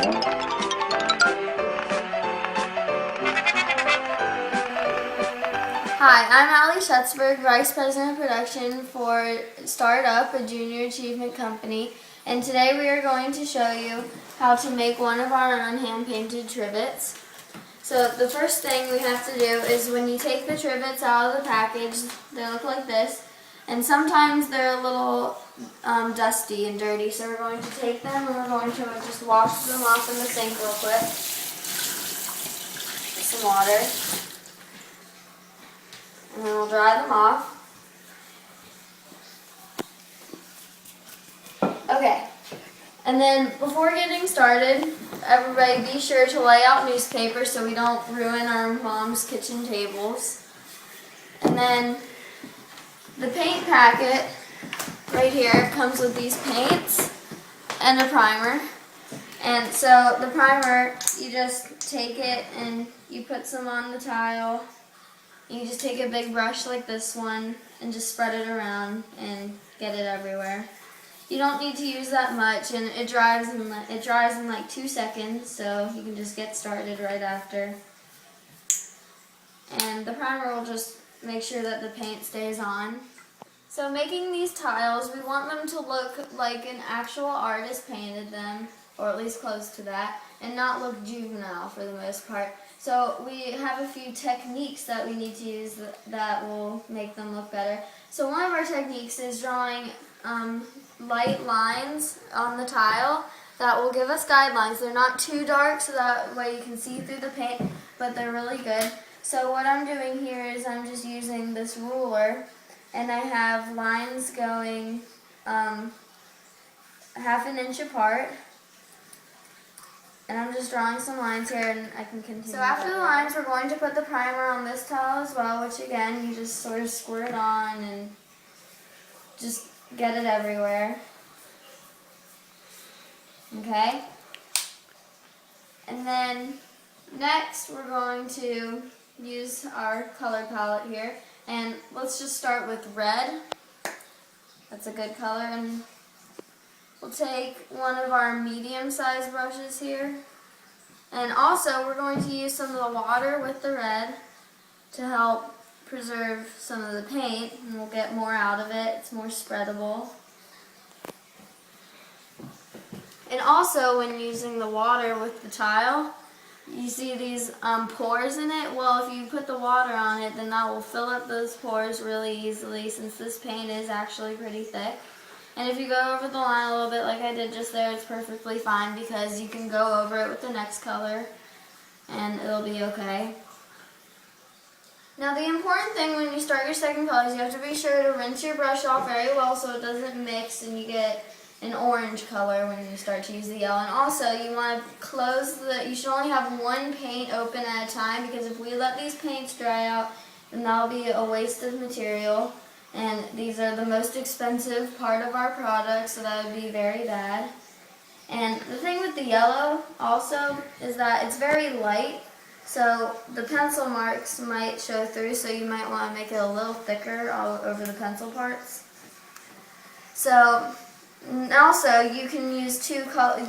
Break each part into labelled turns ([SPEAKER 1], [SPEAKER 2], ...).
[SPEAKER 1] Hi, I'm Shutzberg, Vice President of Production for Startup, a junior achievement company, and today we are going to show you how to make one of our own hand-painted trivets. So the first thing we have to do is when you take the trivets out of the package, they look like this, and sometimes they're a little dusty and dirty, so we're going to take them and we're going to just wash them off in the sink real quick with some water. And then we'll dry them off. Okay, and then before getting started, everybody be sure to lay out newspaper so we don't ruin our mom's kitchen tables. And then the paint packet right here comes with these paints and a primer. And so the primer, you just take it and you put some on the tile. You just take a big brush like this one and just spread it around and get it everywhere. You don't need to use that much, and it dries in like 2 seconds, so you can just get started right after. And the primer will just make sure that the paint stays on. So making these tiles, we want them to look like an actual artist painted them, or at least close to that, and not look juvenile for the most part. So we have a few techniques that we need to use that will make them look better. So one of our techniques is drawing light lines on the tile that will give us guidelines. They're not too dark so that way you can see through the paint, but they're really good. So what I'm doing here is I'm just using this ruler, and I have lines going half an inch apart. And I'm just drawing some lines here, and I can continue. So after the lines, we're going to put the primer on this tile as well, which again, you just sort of squirt it on and just get it everywhere. Okay? And then next, we're going to use our color palette here. And let's just start with red. That's a good color. And we'll take one of our medium-sized brushes here. And also, we're going to use some of the water with the red to help preserve some of the paint, and we'll get more out of it. It's more spreadable. And also, when using the water with the tile, you see these pores in it. Well, if you put the water on it, then that will fill up those pores really easily, since this paint is actually pretty thick. And if you go over the line a little bit like I did just there, it's perfectly fine because you can go over it with the next color and it'll be okay. Now the important thing when you start your second color is you have to be sure to rinse your brush off very well so it doesn't mix and you get an orange color when you start to use the yellow. And also you want to close you should only have one paint open at a time, because if we let these paints dry out, then that'll be a waste of material. And these are the most expensive part of our product, so that would be very bad. And the thing with the yellow also is that it's very light, so the pencil marks might show through, so you might want to make it a little thicker all over the pencil parts. So also you can use two colors.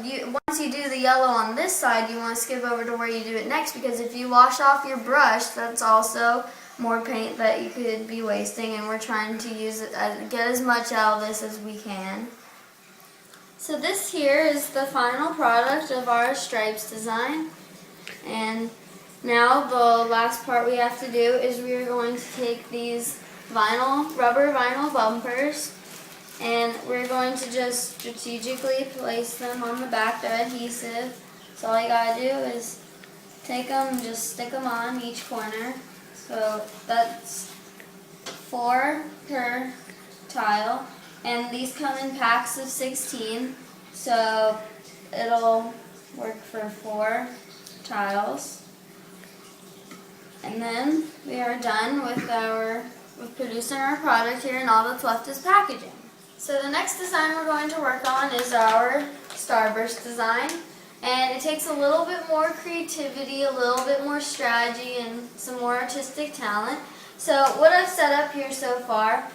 [SPEAKER 1] Once you do the yellow on this side, you want to skip over to where you do it next, because if you wash off your brush, that's also more paint that you could be wasting, and we're trying to use it, get as much out of this as we can. So this here is the final product of our stripes design, and now the last part we have to do is we are going to take these rubber vinyl bumpers, and we're going to just strategically place them on the back. They're adhesive, so all you gotta do is take them and just stick them on each corner. So that's 4 per tile, and these come in packs of 16, so it'll work for 4 tiles. And then we are done with producing our product here, and all that's left is packaging. So the next design we're going to work on is our starburst design. And it takes a little bit more creativity, a little bit more strategy, and some more artistic talent. So what I've set up here so far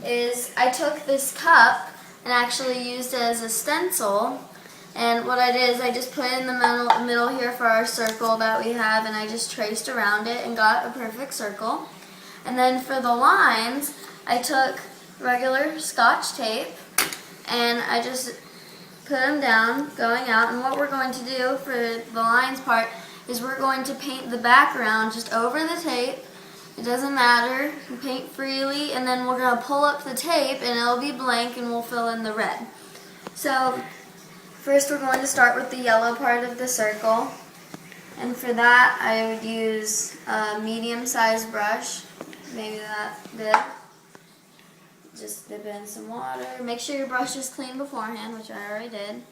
[SPEAKER 1] is I took this cup and actually used it as a stencil And what I did is I just put it in the middle here for our circle that we have, and I just traced around it and got a perfect circle. And then for the lines, I took regular Scotch tape and I just put them down going out. And what we're going to do for the lines part is we're going to paint the background just over the tape. It doesn't matter, you paint freely, and then we're going to pull up the tape and it'll be blank and we'll fill in the red. So first we're going to start with the yellow part of the circle, and for that I would use a medium-sized brush, maybe that big. Just dip it in some water. Make sure your brush is clean beforehand, which I already did.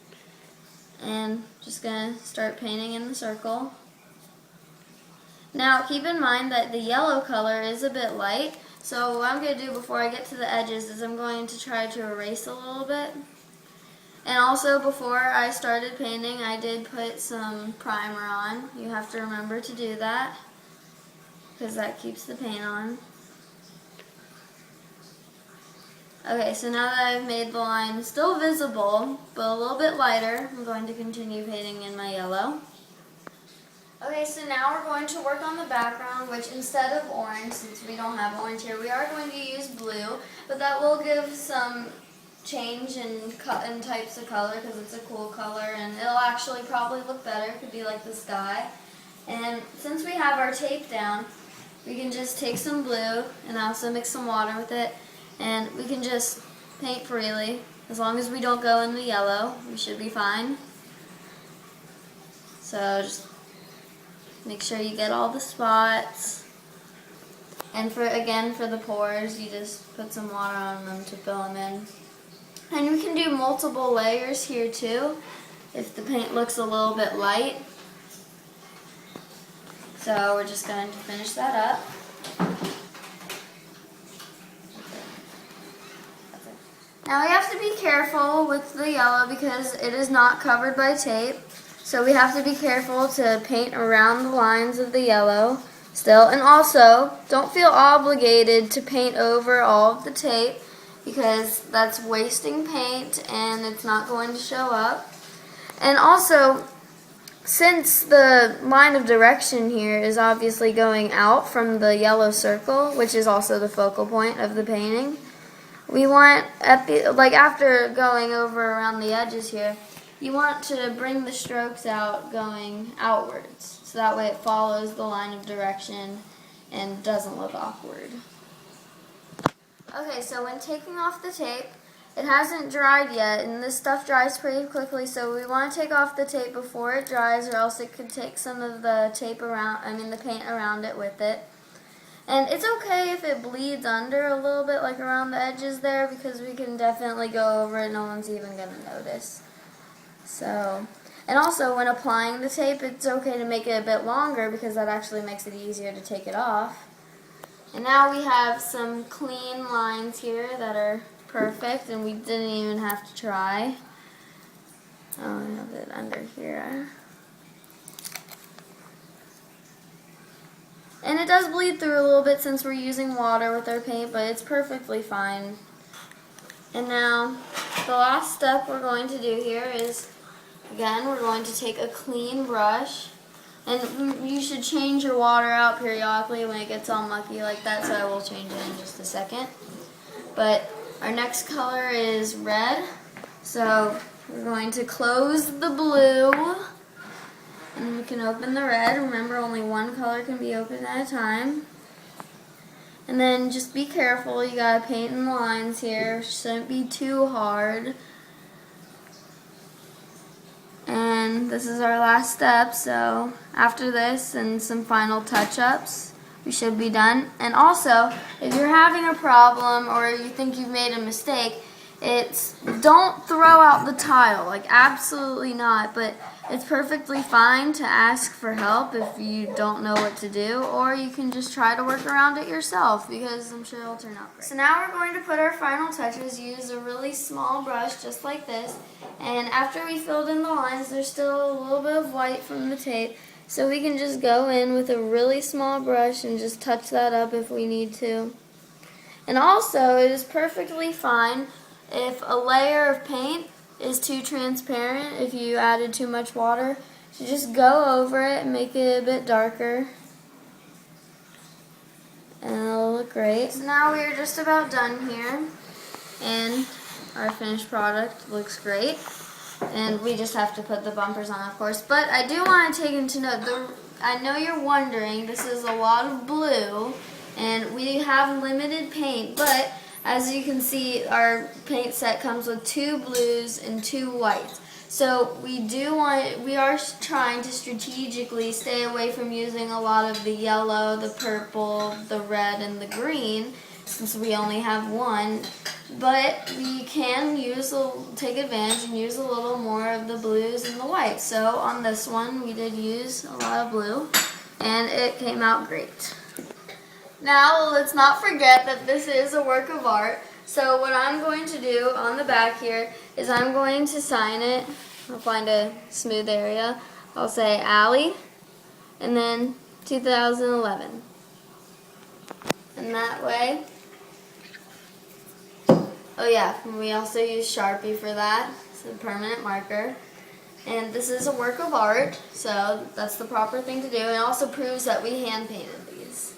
[SPEAKER 1] And just going to start painting in the circle. Now keep in mind that the yellow color is a bit light, so what I'm going to do before I get to the edges is I'm going to try to erase a little bit. And also, before I started painting, I did put some primer on. You have to remember to do that, because that keeps the paint on. Okay, so now that I've made the line still visible, but a little bit lighter, I'm going to continue painting in my yellow. Okay, so now we're going to work on the background, which instead of orange, since we don't have orange here, we are going to use blue, but that will give some change in types of color because it's a cool color, and it'll actually probably look better. It could be like the sky. And since we have our tape down, we can just take some blue and also mix some water with it, and we can just paint freely. As long as we don't go in the yellow, we should be fine. So just make sure you get all the spots. And for the pores, you just put some water on them to fill them in. And we can do multiple layers here too, if the paint looks a little bit light. So we're just going to finish that up. Now we have to be careful with the yellow because it is not covered by tape. So we have to be careful to paint around the lines of the yellow still. And also, don't feel obligated to paint over all of the tape, because that's wasting paint and it's not going to show up. And also, since the line of direction here is obviously going out from the yellow circle, which is also the focal point of the painting, we want, after going over around the edges here, you want to bring the strokes out going outwards, so that way it follows the line of direction and doesn't look awkward. Okay, so when taking off the tape, it hasn't dried yet, and this stuff dries pretty quickly, so we want to take off the tape before it dries, or else it could take some of the the paint around it with it. And it's okay if it bleeds under a little bit, like around the edges there, because we can definitely go over it, no one's even going to notice. So, and also when applying the tape, it's okay to make it a bit longer, because that actually makes it easier to take it off. And now we have some clean lines here that are perfect, and we didn't even have to try. Oh, I have it under here. And it does bleed through a little bit since we're using water with our paint, but it's perfectly fine. And now, the last step we're going to do here is, again, we're going to take a clean brush. And you should change your water out periodically when it gets all mucky like that, so I will change it in just a second. But our next color is red, so we're going to close the blue, and we can open the red. Remember, only one color can be opened at a time. And then just be careful, you gotta paint in the lines here, shouldn't be too hard. And this is our last step, so after this and some final touch-ups, we should be done. And also, if you're having a problem or you think you've made a mistake, don't throw out the tile, like absolutely not, but it's perfectly fine to ask for help if you don't know what to do, or you can just try to work around it yourself, because I'm sure it'll turn out great. So now we're going to put our final touches. Use a really small brush just like this, and after we filled in the lines, there's still a little bit of white from the tape, so we can just go in with a really small brush and just touch that up if we need to. And also, it is perfectly fine if a layer of paint is too transparent if you added too much water. So just go over it and make it a bit darker. And it'll look great. So now we're just about done here. And our finished product looks great. And we just have to put the bumpers on, of course. But I do want to take into note, I know you're wondering, this is a lot of blue. And we have limited paint, but as you can see, our paint set comes with 2 blues and 2 whites. So we are trying to strategically stay away from using a lot of the yellow, the purple, the red, and the green, since we only have one. But we can take advantage and use a little more of the blues and the whites. So on this one, we did use a lot of blue, and it came out great. Now, let's not forget that this is a work of art. So what I'm going to do on the back here is I'm going to sign it. I'll find a smooth area. I'll say Allie, and then 2011. And that way, oh yeah, we also use Sharpie for that. It's a permanent marker. And this is a work of art, so that's the proper thing to do. And it also proves that we hand painted these.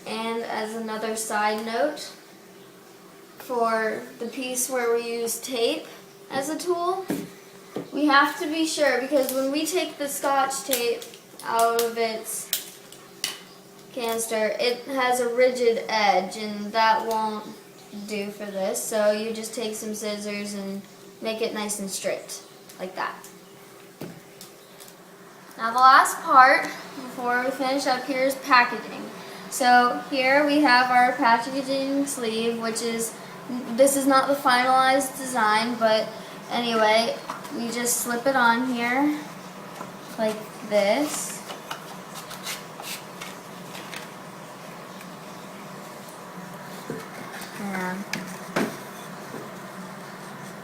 [SPEAKER 1] And as another side note, for the piece where we use tape as a tool, we have to be sure, because when we take the Scotch tape out of its canister, it has a rigid edge, and that won't do for this. So you just take some scissors and make it nice and straight, like that. Now the last part, before we finish up here, is packaging. So here we have our packaging sleeve, which is, this is not the finalized design, but anyway, we just slip it on here, like this.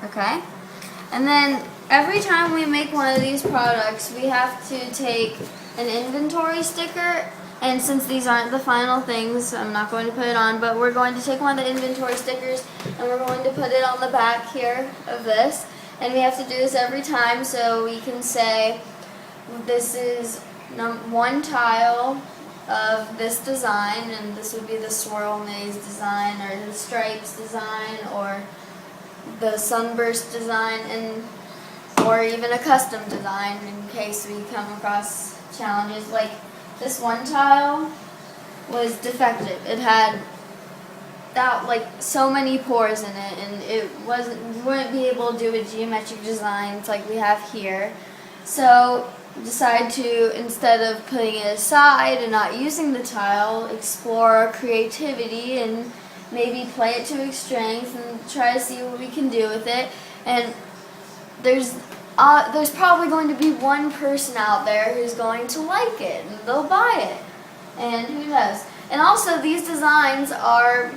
[SPEAKER 1] Okay, and then every time we make one of these products, we have to take an inventory sticker, and since these aren't the final things, I'm not going to put it on, but we're going to take one of the inventory stickers and we're going to put it on the back here of this, and we have to do this every time, so we can say this is one tile of this design, and this would be the swirl maze design, or the stripes design, or the sunburst design, or even a custom design in case we come across challenges. Like this one tile was defective. It had so many pores in it, and we wouldn't be able to do a geometric design like we have here. So decide to, instead of putting it aside and not using the tile, explore our creativity and maybe play it to its strength and try to see what we can do with it. And there's probably going to be one person out there who's going to like it and they'll buy it, and who knows. And also, these designs are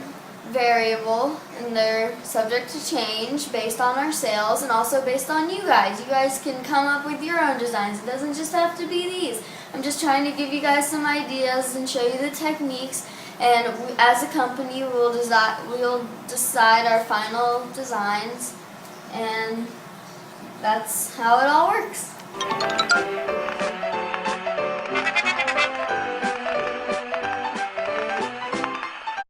[SPEAKER 1] variable and they're subject to change based on our sales and also based on you guys. You guys can come up with your own designs. It doesn't just have to be these. I'm just trying to give you guys some ideas and show you the techniques, and as a company we'll decide our final designs, and that's how it all works.